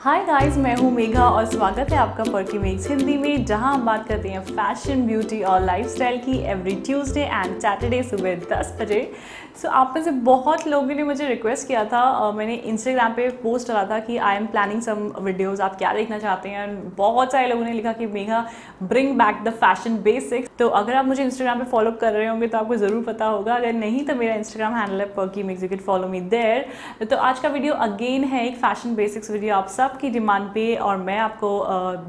Hi guys, मैं हूँ मेघा और स्वागत है आपका पर्की मेक्स हिंदी में, जहां हम बात करते हैं फैशन, ब्यूटी और लाइफस्टाइल की एवरी ट्यूसडे एंड सैटरडे सुबह 10 बजे। सो आप में से बहुत लोगों ने मुझे रिक्वेस्ट किया था, मैंने इंस्टाग्राम पे पोस्ट डाला था कि I am planning some videos, आप क्या देखना चाहते हैं। बहुत सारे लोगों ने लिखा कि Megha bring back the fashion basics. तो अगर आप मुझे इंस्टाग्राम पे फॉलो कर रहे होंगे तो आपको ज़रूर पता होगा, अगर नहीं तो मेरा इंस्टाग्राम हैंडल है perky makes, you can follow me there. तो आज का वीडियो अगेन है एक फैशन बेसिक्स वीडियो आप सब की डिमांड पे, और मैं आपको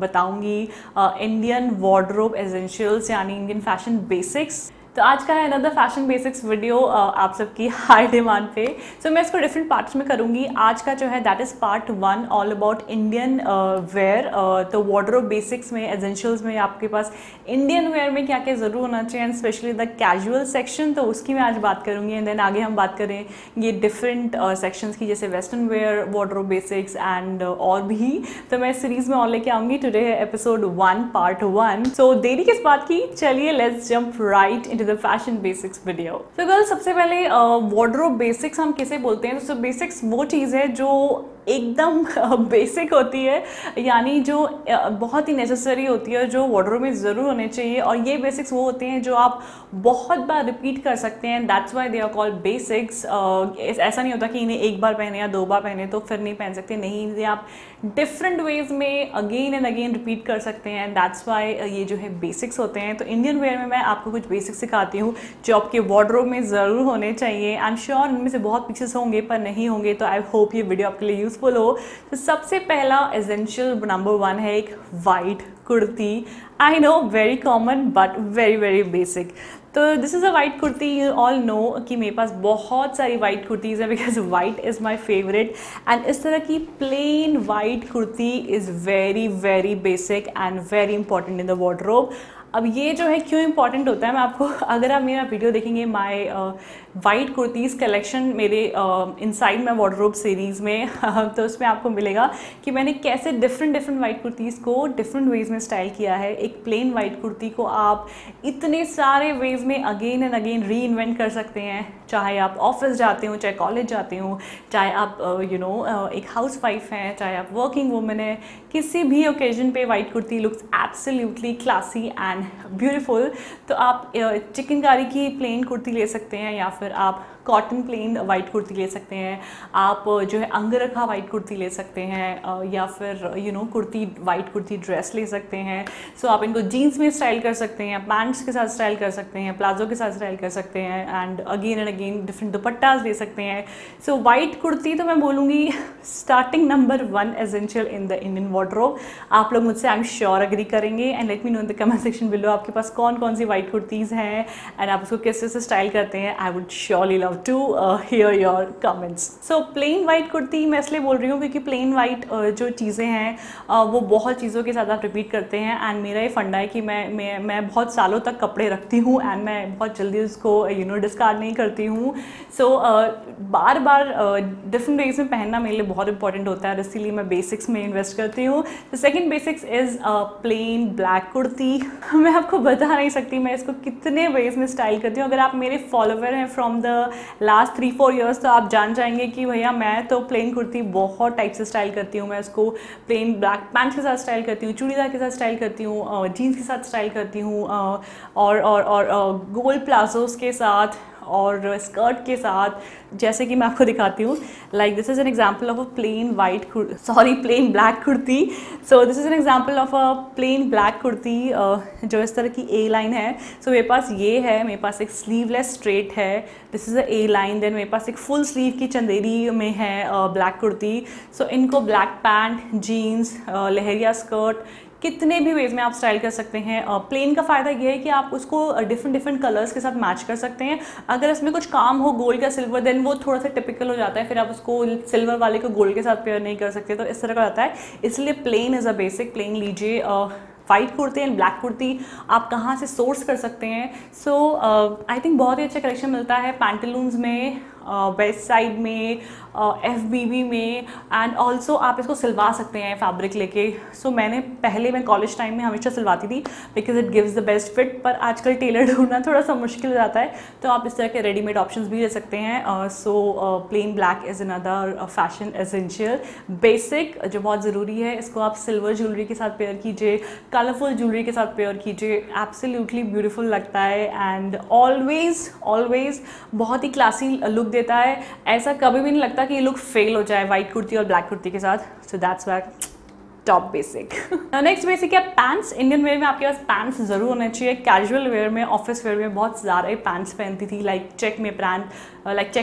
बताऊंगी इंडियन वार्डरोब एसेंशियल्स यानी इंडियन फैशन बेसिक्स। तो आज का है अनदर फैशन बेसिक्स वीडियो आप सबकी हाई डिमांड पे। सो मैं इसको डिफरेंट पार्ट्स में करूँगी। आज का जो है that is part 1 all about Indian wear. तो वार्डरोब बेसिक्स में, एसेंशियल्स में आपके पास इंडियन वेयर में क्या क्या ज़रूर होना चाहिए, and specially the casual section, तो उसकी मैं आज बात करूँगी। एंड देन आगे हम बात करेंगे डिफरेंट सेक्शंस की, जैसे western wear, wardrobe basics and और भी। तो मैं इस सीरीज़ में और लेके आऊँगी। टुडे है एपिसोड 1 पार्ट 1। सो देरी किस बात की, चलिए let's jump right into the fashion basics video. तो गर्ल्स, सबसे पहले वार्डरोब बेसिक्स हम किसे बोलते हैं? तो बेसिक्स वो चीज़ है जो एकदम बेसिक होती है, यानी जो बहुत ही नेसेसरी होती है, जो वार्डरोब में ज़रूर होने चाहिए। और ये बेसिक्स वो होते हैं जो आप बहुत बार रिपीट कर सकते हैं, that's why they are called basics. ऐसा नहीं होता कि इन्हें एक बार पहने या 2 बार पहने तो फिर नहीं पहन सकते, नहीं, इन्हें आप डिफरेंट वेज में अगेन एंड अगेन रिपीट कर सकते हैं, दैट्स वाई ये जो है बेसिक्स होते हैं। तो इंडियन वेयर में मैं आपको कुछ बेसिक्स सिखाती हूँ जो आपके वार्डरोब में ज़रूर होने चाहिए। आई एम श्योर इनमें से बहुत पीसेस होंगे, पर नहीं होंगे तो आई होप ये वीडियो आपके लिए यूजफुल हो। तो सबसे पहला एसेंशियल नंबर 1 है एक white kurti. I know, very common but very very basic. तो this is a white kurti. You all know कि मेरे पास बहुत सारी वाइट कुर्तीज़ है because white is my favourite. And इस तरह की plain white kurti is very very basic and very important in the wardrobe. अब ये जो है क्यों इंपॉर्टेंट होता है, मैं आपको, अगर आप मेरा वीडियो देखेंगे माय वाइट कुर्तीज़ कलेक्शन मेरे इनसाइड माय वार्डरोब सीरीज़ में तो उसमें आपको मिलेगा कि मैंने कैसे डिफरेंट वाइट कुर्तीज़ को डिफरेंट वेज में स्टाइल किया है। एक प्लेन वाइट कुर्ती को आप इतने सारे वेज में अगेन एंड अगेन री इन्वेंट कर सकते हैं, चाहे आप ऑफिस जाते हो, चाहे कॉलेज जाते हो, चाहे आप एक हाउस वाइफ हैं, चाहे आप वर्किंग वूमेन है, किसी भी ओकेजन पे white kurti looks absolutely classy and beautiful. तो आप चिकनकारी की प्लेन कुर्ती ले सकते हैं, या फिर आप कॉटन प्लेन वाइट कुर्ती ले सकते हैं, आप जो है अंगरखा वाइट कुर्ती ले सकते हैं, या फिर कुर्ती वाइट कुर्ती ड्रेस ले सकते हैं। सो आप इनको जीन्स में स्टाइल कर सकते हैं, पैंट्स के साथ स्टाइल कर सकते हैं, प्लाजो के साथ स्टाइल कर सकते हैं, एंड अगेन डिफरेंट दुपट्टाज ले सकते हैं। सो वाइट कुर्ती तो मैं बोलूँगी starting number 1 essential in the Indian wardrobe. आप लोग मुझसे आई एम श्योर एग्री करेंगे, and let me know in the comment section below आपके पास कौन कौन सी वाइट कुर्तीज़ हैं एंड आप उसको किस तरह से स्टाइल करते हैं। I would surely love to hear your comments. So plain white kurti मैं इसलिए बोल रही हूँ क्योंकि प्लेन वाइट जो चीज़ें हैं वो बहुत चीज़ों के साथ आप रिपीट करते हैं। एंड मेरा ये फंडा है कि मैं बहुत सालों तक कपड़े रखती हूँ एंड मैं बहुत जल्दी उसको डिस्कार्ड नहीं करती हूँ। सो बार बार डिफरेंट वेज में पहनना मेरे लिए बहुत इंपॉर्टेंट होता है, इसीलिए मैं बेसिक्स में इन्वेस्ट करती हूँ। The second basics is plane black kurti. मैं आपको बता नहीं सकती मैं इसको कितने वेज में स्टाइल करती हूँ। अगर आप मेरे फॉलोवर हैं फ्रॉम द लास्ट 3-4 ईयर्स तो आप जान जाएंगे कि भैया मैं तो प्लेन कुर्ती बहुत टाइप से स्टाइल करती हूँ। मैं उसको प्लेन ब्लैक पैंट्स के साथ स्टाइल करती हूँ, चूड़ीदार के साथ स्टाइल करती हूँ, जीन्स के साथ स्टाइल करती हूँ, और गोल्ड प्लाजोस के साथ और स्कर्ट के साथ, जैसे कि मैं आपको दिखाती हूँ। Like this is an example of a plain plain black kurti. So this is an example of a plain black kurti जो इस तरह की ए लाइन है। सो मेरे पास ये है, मेरे पास एक स्लीवलेस स्ट्रेट है, this is a A line. Then मेरे पास एक फुल स्लीव की चंदेरी में है ब्लैक कुर्ती। सो इनको ब्लैक पैंट, जीन्स, लहरिया स्कर्ट, कितने भी वेज में आप स्टाइल कर सकते हैं। प्लेन का फ़ायदा ये है कि आप उसको डिफरेंट कलर्स के साथ मैच कर सकते हैं। अगर इसमें कुछ काम हो गोल्ड या सिल्वर, देन वो थोड़ा सा टिपिकल हो जाता है, फिर आप उसको सिल्वर वाले को गोल्ड के साथ पेयर नहीं कर सकते, तो इस तरह का आता है। इसलिए plain is a basic, plain लीजिए। White kurti and black kurti आप कहाँ से सोर्स कर सकते हैं? सो आई थिंक बहुत ही अच्छा कलेक्शन मिलता है पैंटलून्स में, वेस्ट साइड में, FBB में, एंड ऑल्सो आप इसको सिलवा सकते हैं फैब्रिक लेके। सो मैं कॉलेज टाइम में हमेशा सिलवाती थी because it gives the best fit, पर आजकल टेलर ढूंढना थोड़ा सा मुश्किल हो जाता है, तो आप इस तरह के रेडीमेड ऑप्शंस भी ले सकते हैं। So plain black is another fashion essential basic जो बहुत ज़रूरी है। इसको आप सिल्वर ज्वेलरी के साथ पेयर कीजिए, कलरफुल ज्वेलरी के साथ पेयर कीजिए, एब्सोल्युटली ब्यूटीफुल लगता है एंड ऑलवेज बहुत ही क्लासी लुक देता है। ऐसा कभी भी नहीं लगता कि ये लुक फेल हो जाए वाइट कुर्ती और ब्लैक कुर्ती के साथ। So that's why top basic. Next basic है पैंट्स। इंडियन वेयर में आपके पास पैंट्स जरूर होने चाहिए। कैजुअल वेयर में, ऑफिस वेयर में बहुत ज़्यादा ही पैंट्स पहनती थी, लाइक चेक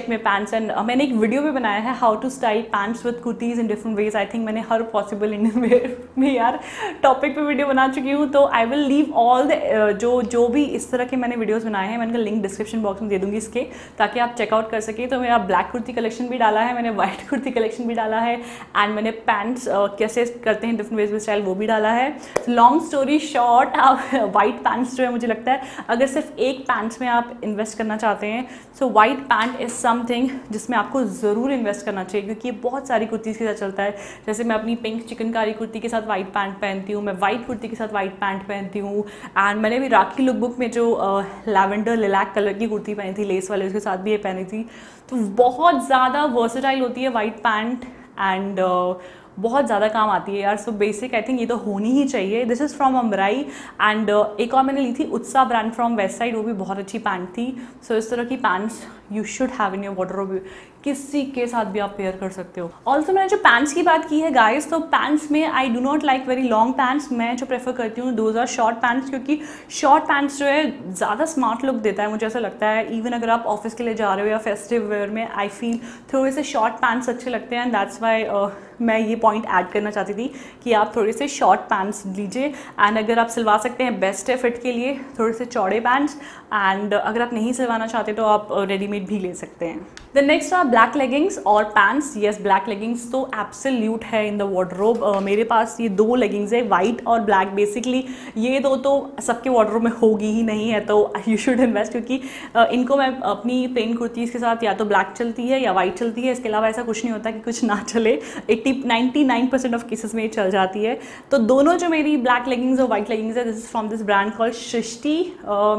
में पैंट्स। एंड मैंने एक वीडियो भी बनाया है how to style pants with kurtis in different ways. I think मैंने हर पॉसिबल इंडियन वेयर में यार टॉपिक पे वीडियो बना चुकी हूँ, तो I will leave all the जो भी इस तरह के मैंने वीडियोज़ बनाए हैं, मैंने लिंक डिस्क्रिप्शन बॉक्स में दे दूँगी इसके, ताकि आप चेकआउट कर सकें। तो मेरा ब्लैक कुर्ती कलेक्शन भी डाला है, मैंने वाइट कुर्ती कलेक्शन भी डाला है, एंड मैंने पैंट्स कैसे करते हैं डिफरेंट वेज में स्टाइल वो भी डाला है। लॉन्ग स्टोरी शॉर्ट, आप वाइट पैंट्स जो है मुझे लगता है अगर सिर्फ एक पैंट्स में आप इन्वेस्ट करना चाहते हैं, so white pant is something जिसमें आपको ज़रूर इन्वेस्ट करना चाहिए, क्योंकि ये बहुत सारी कुर्तीज़ के साथ चलता है। जैसे मैं अपनी पिंक चिकनकारी कुर्ती के साथ वाइट पैंट पहनती हूँ, मैं वाइट कुर्ती के साथ वाइट पैंट पहनती हूँ, एंड मैंने भी राखी लुक बुक में जो लैवेंडर लिलैक कलर की कुर्ती पहनी थी लेस वाले, उसके साथ भी ये पहनी थी। तो बहुत ज़्यादा वर्सेटाइल होती है वाइट पैंट एंड बहुत ज़्यादा काम आती है यार। सो बेसिक आई थिंक ये तो होनी ही चाहिए। This is from Ambrai, and एक और मैंने ली थी उत्साह ब्रांड फ्रॉम वेस्ट साइड, वो भी बहुत अच्छी पैंट थी। सो इस तरह की pants you should have in your wardrobe, किसी के साथ भी आप पेयर कर सकते हो। ऑल्सो मैंने जो पैंट्स की बात की है गाइस, तो पैंट्स में I do not like very long pants. मैं जो प्रेफर करती हूँ दोज आर शॉर्ट पैंट्स, क्योंकि शॉर्ट पैंट्स जो है ज़्यादा स्मार्ट लुक देता है, मुझे ऐसा लगता है। इवन अगर आप ऑफिस के लिए जा रहे हो या फेस्टिव वेयर में, आई फील थोड़े से शॉर्ट पैंट्स अच्छे लगते हैं, एंड दैट्स वाई मैं ये पॉइंट ऐड करना चाहती थी कि आप थोड़े से शॉर्ट पैंट्स लीजिए, एंड अगर आप सिलवा सकते हैं बेस्ट है फिट के लिए थोड़े से चौड़े पैंट्स, एंड अगर आप नहीं सिलवाना चाहते तो आप रेडीमेड भी ले सकते हैं। The next are black leggings और पैंट्स। येस, ब्लैक लेगिंग्स तो एब्सोल्यूट है इन द वार्डरोब। मेरे पास ये दो लेगिंग्स है, वाइट और ब्लैक। बेसिकली ये दो तो सबके वार्डरोब में होगी ही नहीं है, तो यू शुड इन्वेस्ट, क्योंकि इनको मैं अपनी प्लेन कुर्तीज़ के साथ या तो ब्लैक चलती है या वाइट चलती है, इसके अलावा ऐसा कुछ नहीं होता कि कुछ ना चले। 99% ऑफ केसेस में ये चल जाती है। तो दोनों जो मेरी ब्लैक लेगिंग्स और वाइट लेगिंग्स है, this is from this brand called Srishti.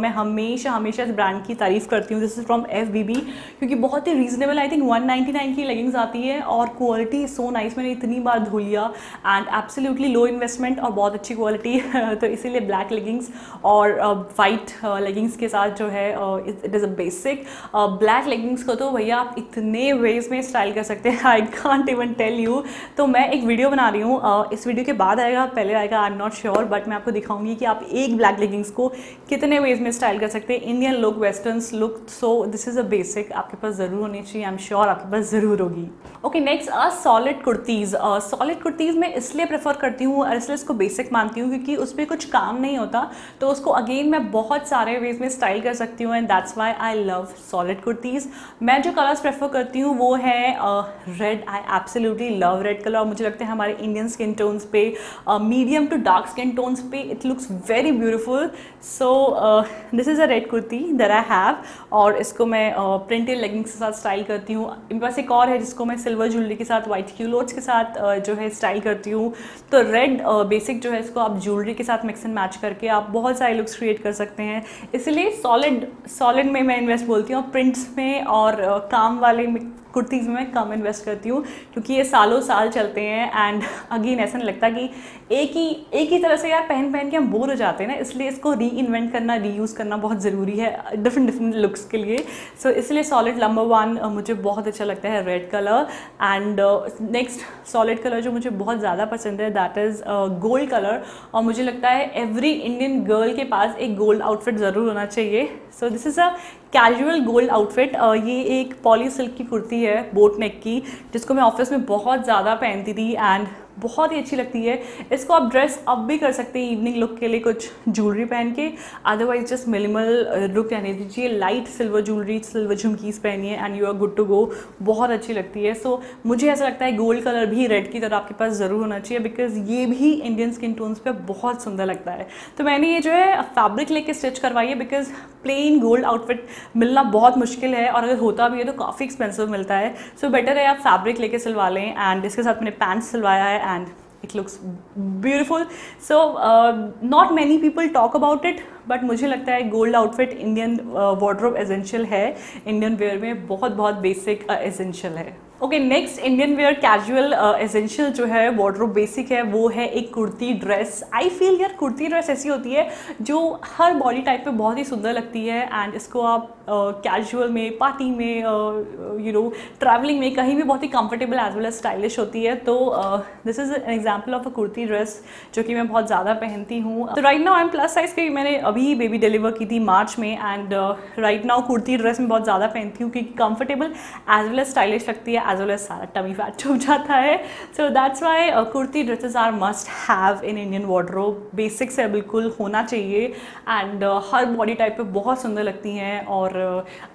मैं हमेशा इस ब्रांड की तारीफ़ करती हूँ। दिस इज़ फ्रॉम FBB, क्योंकि बहुत ही रीजनेबल, आई थिंक 199 की लेगिंग्स आती है, और क्वालिटी सो नाइस। मैंने इतनी बार धो लिया, एंड एब्सोल्युटली लो इन्वेस्टमेंट और बहुत अच्छी क्वालिटी तो इसीलिए ब्लैक लेगिंग्स और वाइट लेगिंग्स के साथ जो है it is a basic. Black leggings को तो भैया आप इतने वेज में स्टाइल कर सकते हैं, I can't even tell you. तो मैं एक वीडियो बना रही हूँ, इस वीडियो के बाद आएगा पहले आएगा I am not sure, but मैं आपको दिखाऊंगी कि आप एक ब्लैक लेगिंग्स को कितने वेज में स्टाइल कर सकते हैं। Indian look, western look, so this is a basic आपके पास ज़रूर होनी चाहिए। आई एम श्योर आपके पास ज़रूर होगी। Okay, next solid kurtis. Solid kurtis मैं इसलिए प्रेफर करती हूँ और इसलिए इसको बेसिक मानती हूँ क्योंकि उस पर कुछ काम नहीं होता, तो उसको अगेन मैं बहुत सारे वेज में स्टाइल कर सकती हूँ, and that's why I love solid kurtis. मैं जो कलर्स प्रेफर करती हूँ वो है red. I absolutely love red colour. मुझे लगता है हमारे इंडियन स्किन टोन्स पे, medium to dark skin tones पे it looks very beautiful. So this is a red kurti that I have, और इसको मैं प्रिंटेड लेगिंग्स के साथ स्टाइल करती हूँ। मेरे पास एक और है जिसको मैं सिल्वर ज्वेलरी के साथ, वाइट क्यूलोट्स के साथ जो है स्टाइल करती हूँ। तो रेड बेसिक जो है इसको आप ज्वेलरी के साथ मिक्स एंड मैच करके आप बहुत सारे लुक्स क्रिएट कर सकते हैं। इसलिए सॉलिड में मैं इन्वेस्ट बोलती हूँ, प्रिंट्स में और काम वाले कुर्तीज़ में मैं कम इन्वेस्ट करती हूँ, क्योंकि ये सालों साल चलते हैं, एंड अगेन ऐसा नहीं लगता कि एक ही तरह से यार पहन के हम बोर हो जाते हैं ना, इसलिए इसको री इन्वेंट करना, रीयूज़ करना बहुत ज़रूरी है डिफरेंट लुक्स के लिए। सो इसलिए सॉलिड नंबर 1 मुझे बहुत अच्छा लगता है red colour. And next solid colour जो मुझे बहुत ज़्यादा पसंद है दैट इज़ गोल्ड कलर, और मुझे लगता है एवरी इंडियन गर्ल के पास एक गोल्ड आउटफिट ज़रूर होना चाहिए। सो this is a casual gold outfit. ये एक पॉली सिल्क की कुर्ती है बोट नेक की, जिसको मैं ऑफिस में बहुत ज़्यादा पहनती थी, एंड बहुत ही अच्छी लगती है। इसको आप ड्रेस अप भी कर सकते हैं इवनिंग लुक के लिए कुछ ज्वेलरी पहन के, अदरवाइज जस्ट मिनिमल लुक रहने दीजिए, light silver jewellery, silver jhumkis पहनिए and you are good to go, बहुत अच्छी लगती है। सो मुझे ऐसा लगता है गोल्ड कलर भी रेड की तरह आपके पास ज़रूर होना चाहिए, बिकॉज ये भी इंडियन स्किन टोन्स पे बहुत सुंदर लगता है। तो मैंने ये जो है फैब्रिक लेके स्टिच करवाई है, बिकॉज प्लेन गोल्ड आउटफिट मिलना बहुत मुश्किल है, और अगर होता भी है तो काफ़ी एक्सपेंसिव मिलता है। सो बेटर है आप फैब्रिक लेके सिलवा लें। एंड इसके साथ मैंने पैंट्स सिलवाया है and it looks beautiful. So not many people talk about it, but मुझे लगता है gold outfit Indian wardrobe essential है, इंडियन वेयर में बहुत बहुत बेसिक एसेंशियल है। Okay, next Indian wear casual essential जो है वार्डरोब बेसिक है, वो है एक कुर्ती ड्रेस। आई फील यार कुर्ती ड्रेस ऐसी होती है जो हर बॉडी टाइप पे बहुत ही सुंदर लगती है, एंड इसको आप कैजुअल में, पार्टी में, यू नो ट्रैवलिंग में, कहीं भी बहुत ही comfortable as well as stylish होती है। तो this is an example of a kurti dress जो कि मैं बहुत ज़्यादा पहनती हूँ। तो right now I am plus size की, मैंने अभी बेबी डिलीवर की थी मार्च में, and right now kurti dress में बहुत ज़्यादा पहनती हूँ क्योंकि comfortable as well as stylish लगती है, एज वेल एज सारा टमी फैट छुप जाता है। So that's why kurti dresses are must have in Indian wardrobe. Basics है, बिल्कुल होना चाहिए, एंड हर बॉडी टाइप पे बहुत सुंदर लगती हैं। और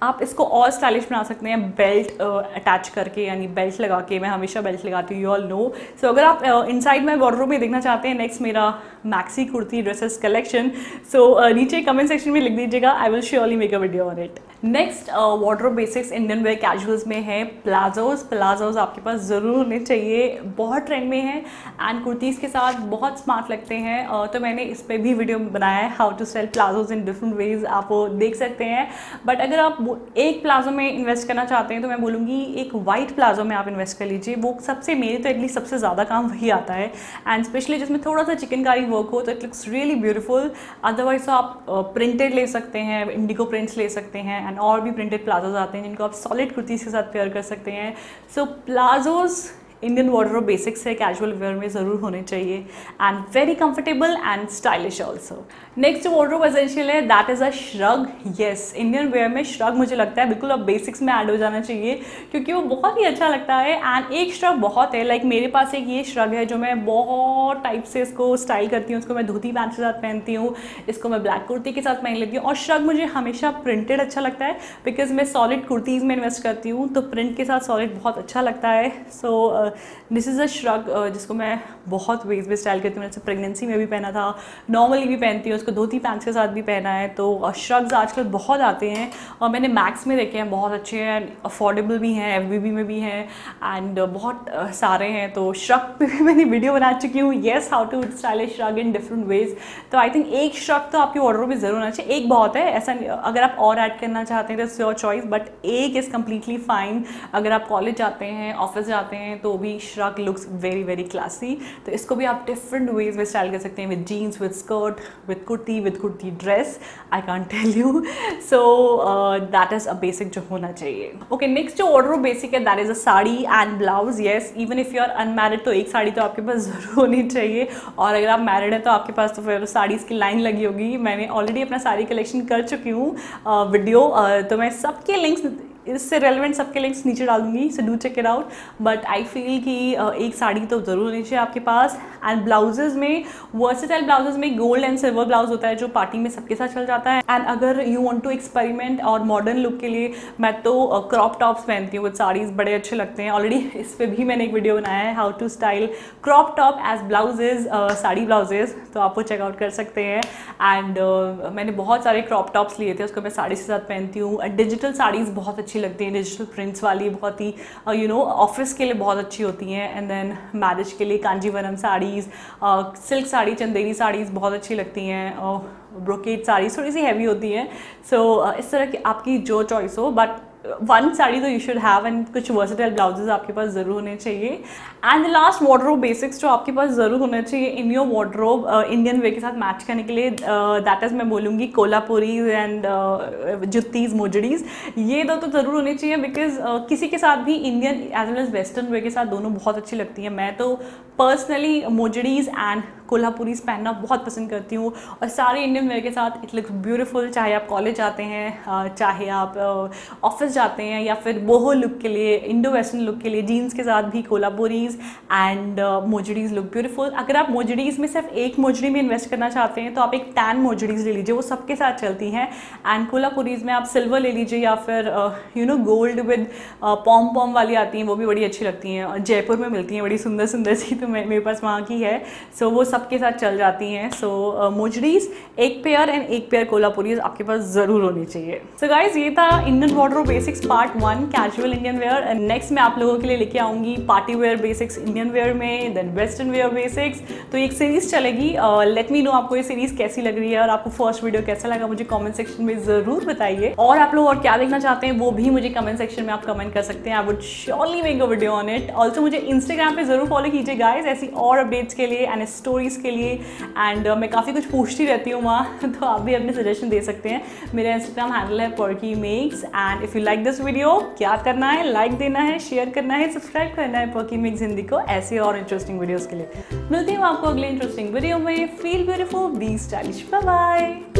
आप इसको और स्टाइलिश बना सकते हैं बेल्ट अटैच करके, यानी बेल्ट लगा के। मैं हमेशा बेल्ट लगाती हूँ, यू ऑल नो। सो अगर आप इनसाइड में वार्डरोब में देखना चाहते हैं नेक्स्ट मेरा मैक्सी कुर्ती ड्रेसेस कलेक्शन, सो नीचे कमेंट सेक्शन में लिख दीजिएगा, I will surely make a video on it. Next wardrobe basics Indian wear casuals में है प्लाजोज। प्लाजोज आपके पास ज़रूर होने चाहिए, बहुत ट्रेंड में है एंड कुर्तीज़ के साथ बहुत स्मार्ट लगते हैं। तो मैंने इस पर भी वीडियो बनाया है, how to sell palazzos in different ways, आप वो देख सकते हैं। बट अगर आप एक प्लाजो में इन्वेस्ट करना चाहते हैं तो मैं बोलूँगी एक वाइट प्लाजो में आप इन्वेस्ट कर लीजिए, वो सबसे, मेरे तो एटलीस्ट सबसे ज़्यादा काम वही आता है, एंड स्पेशली जिसमें थोड़ा सा चिकनकारी वर्क हो तो it looks really beautiful. Otherwise तो आप प्रिंटेड ले सकते हैं, इंडिगो प्रिंट्स ले सकते हैं, एंड और भी प्रिंटेड प्लाजोज आते हैं जिनको आप सॉलिड कुर्तीज़ के साथ पेयर कर सकते हैं। So palazzos Indian wardrobe basics है, कैजुअल वेयर में ज़रूर होने चाहिए, and very comfortable and stylish also. Next wardrobe essential है, that is a shrug. Yes, Indian wear में श्रग मुझे लगता है बिल्कुल अब बेसिक्स में ऐड हो जाना चाहिए, क्योंकि वो बहुत ही अच्छा लगता है। एंड एक श्रग बहुत है, लाइक मेरे पास एक ये श्रग है जो मैं बहुत टाइप से इसको स्टाइल करती हूँ। इसको मैं धोती पैंट के साथ पहनती हूँ, इसको मैं ब्लैक कुर्ती के साथ पहन लेती हूँ। और श्रग मुझे हमेशा प्रिंटेड अच्छा लगता है, बिकॉज मैं सॉलिड कुर्तीज़ में इन्वेस्ट करती हूँ, तो प्रिंट के साथ सॉलिड बहुत अच्छा लगता है। सो दिस इज़ अ श्रग जिसको मैं बहुत वेज में स्टाइल करती हूँ। मैंने प्रेगनेंसी में भी पहना था, नॉर्मली भी पहनती हूँ, उसको धोती पैंट्स के साथ भी पहना है। तो श्रग्स आजकल बहुत आते हैं, और मैंने मैक्स में देखे हैं, बहुत अच्छे हैं, अफोर्डेबल भी हैं, FBB में भी हैं, एंड बहुत सारे हैं। तो श्रग पे भी मैंने वीडियो बना चुकी हूँ, yes, how to style a shrug in different ways. तो आई थिंक एक श्रग तो आपकी वार्डरोब में ज़रूर होना चाहिए, एक बहुत है, ऐसा अगर आप और ऐड करना चाहते हैं तो इट्स योर चॉइस, बट एक इज़ कम्प्लीटली फाइन। अगर आप कॉलेज जाते हैं, ऑफिस जाते हैं, तो भी shrug looks very very classy. तो इसको भी आप डिफरेंट वेज में स्टाइल कर सकते हैं, with jeans, with skirt, with kurti dress, I can't tell you. So that is a basic जो होना चाहिए। ओके, नेक्स्ट जो वार्डरोब बेसिक है that is a sari and blouse. Yes, even if you are unmarried तो एक साड़ी तो आपके पास ज़रूर होनी चाहिए, और अगर आप मैरिड हैं तो आपके पास तो फिर साड़ीज़ की लाइन लगी होगी। मैंने ऑलरेडी अपना साड़ी कलेक्शन कर चुकी हूँ वीडियो, तो मैं सबके लिंक्स, इससे रेलिवेंट सबके लिंक्स नीचे डाल दूँगी, so do check it out. But I feel कि एक साड़ी तो ज़रूर होनी चाहिए आपके पास। एंड ब्लाउजेज़ में, वर्सेटाइल ब्लाउजेज़ में गोल्ड एंड सिल्वर ब्लाउज होता है जो पार्टी में सबके साथ चल जाता है। एंड अगर यू वांट टू एक्सपेरिमेंट और मॉडर्न लुक के लिए मैं तो क्रॉप टॉप्स पहनती हूँ विद साड़ीज़, बड़े अच्छे लगते हैं। ऑलरेडी इस पर भी मैंने एक वीडियो बनाया है, how to style crop top as blouses, sari blouses, तो आप वो चेकआउट कर सकते हैं। एंड मैंने बहुत सारे क्रॉप टॉप्स लिए थे, उसको मैं साड़ी के साथ पहनती हूँ। डिजिटल साड़ीज़ बहुत अच्छी लगती हैं, डिजिटल प्रिंट्स वाली, बहुत ही यू नो ऑफिस के लिए बहुत अच्छी होती हैं। एंड देन मैरिज के लिए कांजीवरम साड़ीज़, सिल्क साड़ी, चंदेरी साड़ीज़ बहुत अच्छी लगती हैं, ब्रोकेड साड़ीज़ थोड़ी सी हैवी होती हैं। सो इस तरह की आपकी जो चॉइस हो, बट वन साड़ी तो यू शुड हैव, एंड कुछ वर्सेटाइल ब्लाउजेज आपके पास ज़रूर होने चाहिए। And the last wardrobe basics जो आपके पास ज़रूर होना चाहिए in your wardrobe Indian way के साथ मैच करने के लिए, दैट इज़ मैं बोलूँगी कोल्हापुरीज एंड जुत्तीज़, मोजड़ीज़, ये दो तो ज़रूर होने चाहिए, बिकॉज किसी के साथ भी Indian as well as western wear के साथ दोनों बहुत अच्छी लगती हैं। मैं तो पर्सनली मोजडीज़ एंड कोल्हापुरीज पहनना बहुत पसंद करती हूँ और सारे इंडियन वेयर के साथ इट लुक्स ब्यूटीफुल। चाहे आप कॉलेज जाते हैं, चाहे आप ऑफिस जाते हैं, या फिर बोहो लुक के लिए, इंडो वेस्टर्न लुक के लिए जीन्स के साथ भी कोल्हापुरीज एंड मोजडीज़ लुक ब्यूटीफुल। अगर आप मोजडीज़ में सिर्फ एक मोजडी में इन्वेस्ट करना चाहते हैं तो आप एक टैन मोजडीज़ ले लीजिए, वो सबके साथ चलती हैं। एंड कोल्हापुरीज में आप सिल्वर ले लीजिए या फिर गोल्ड विद पॉम पॉम वाली आती हैं, वो भी बड़ी अच्छी लगती हैं। जयपुर में मिलती हैं बड़ी सुंदर सुंदर सी, तो मेरे पास वहाँ की है। सो वो सबके साथ चल जाती हैं। सो मोजडीज़ एक पेयर एंड एक पेयर कोल्हापुरीज आपके पास ज़रूर होनी चाहिए। सो गाइज, ये था Indian wardrobe basics part 1 casual Indian wear. Next मैं आप लोगों के लिए लेके आऊँगी party wear basics Indian wear में, देन वेस्टर्न वेयर बेसिक्स। तो एक सीरीज़ चलेगी। लेट मी नो आपको ये सीरीज़ कैसी लग रही है और आपको फर्स्ट वीडियो कैसा लगा, मुझे कमेंट सेक्शन में ज़रूर बताइए। और आप लोग और क्या देखना चाहते हैं वो भी मुझे कमेंट सेक्शन में आप कमेंट कर सकते हैं। I would surely make a video on it. Also मुझे इंस्टाग्राम पे ज़रूर फॉलो कीजिए गाइज, ऐसी और अपडेट्स के लिए एंड स्टोरीज़ के लिए। एंड मैं काफ़ी कुछ पूछती रहती हूँ वहाँ, तो आप भी अपने सजेशन दे सकते हैं। मेरा इंस्टाग्राम हैंडल है perky makes. And if you like this video, क्या करना है, लाइक देना है, शेयर करना है, सब्सक्राइब करना है पर्की मेक्स हिंदी को, ऐसे और इंटरेस्टिंग वीडियोज़ के लिए। मिलती हूँ आपको अगले इंटरेस्टिंग वीडियो में। Feel beautiful, be stylish, bye bye.